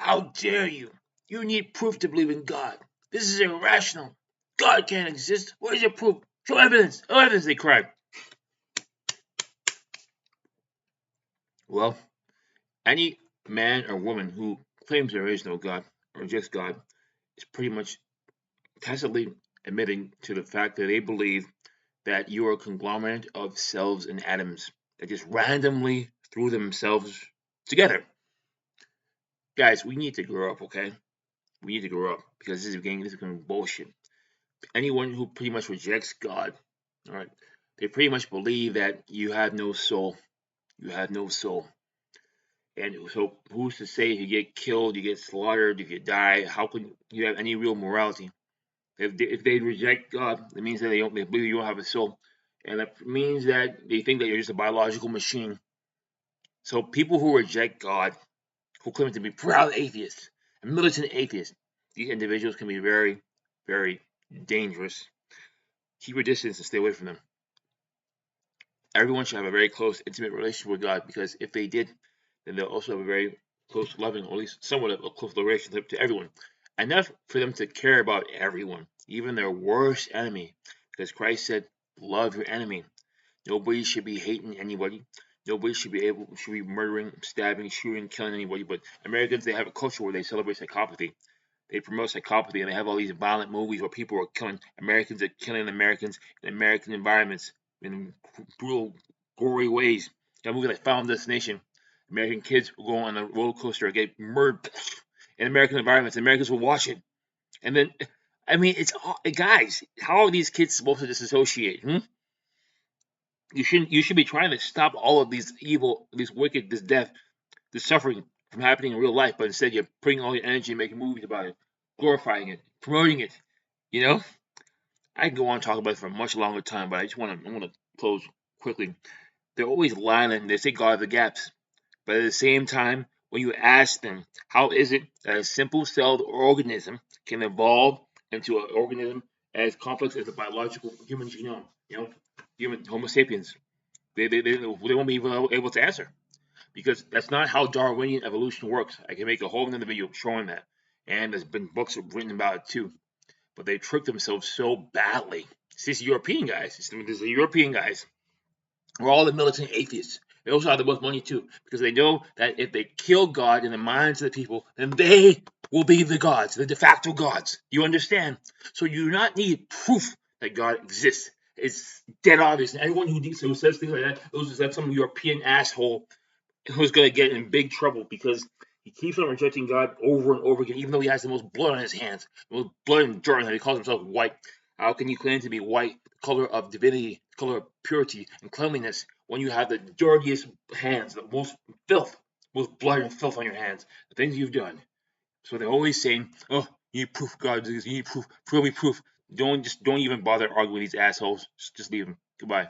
How dare you? You need proof to believe in God. This is irrational. God can't exist. Where's your proof? Show evidence. Show evidence, they cried. Well, any man or woman who claims there is no God or rejects God is pretty much tacitly admitting to the fact that they believe that you are a conglomerate of cells and atoms that just randomly threw themselves together. Guys, we need to grow up, okay? We need to grow up because this is becoming bullshit. Anyone who pretty much rejects God, all right, they pretty much believe that you have no soul. You have no soul. And so, who's to say if you get killed, you get slaughtered, if you die, how can you have any real morality? If they reject God, it means that they believe you don't have a soul. And that means that they think that you're just a biological machine. So, people who reject God, who claim to be proud atheists and militant atheists, these individuals can be very, very dangerous. Keep your distance and stay away from them. Everyone should have a very close, intimate relationship with God, because if they did, then they'll also have a very close, loving, or at least somewhat of a close relationship to everyone. Enough for them to care about everyone, even their worst enemy, because Christ said, "Love your enemy." Nobody should be hating anybody. Nobody should be murdering, stabbing, shooting, killing anybody. But Americans, they have a culture where they celebrate psychopathy. They promote psychopathy, and they have all these violent movies where people are killing Americans, are killing Americans in American environments in brutal, gory ways. That movie like Final Destination, American kids will go on a roller coaster and get murdered in American environments. Americans will watch it, and then, I mean, it's guys. How are these kids supposed to disassociate? You should be trying to stop all of these evil, this wicked, this death, this suffering from happening in real life, but instead you're putting all your energy and making movies about it, glorifying it, promoting it. You know, I can go on and talk about it for a much longer time, but I want to close quickly. They're always lying and they say God the gaps, but at the same time, when you ask them, how is it that a simple-celled organism can evolve into an organism as complex as a biological human genome? Human Homo sapiens. They won't be able to answer, because that's not how Darwinian evolution works. I can make a whole other video showing that, and there's been books written about it too. But they tricked themselves so badly. It's these European guys. These are European guys. We're all the militant atheists. They also have the most money too, because they know that if they kill God in the minds of the people, then they will be the gods, the de facto gods. You understand? So you do not need proof that God exists. It's dead obvious. And anyone who says things like that, that's some European asshole who's going to get in big trouble, because he keeps on rejecting God over and over again, even though he has the most blood on his hands, the most blood and dirt, and he calls himself white. How can you claim to be white, the color of divinity, the color of purity and cleanliness, when you have the dirtiest hands, the most filth, most blood and filth on your hands, the things you've done? So they're always saying, "Oh, you need proof God exists. You need proof. Prove me proof." Don't even bother arguing with these assholes. Just leave them. Goodbye.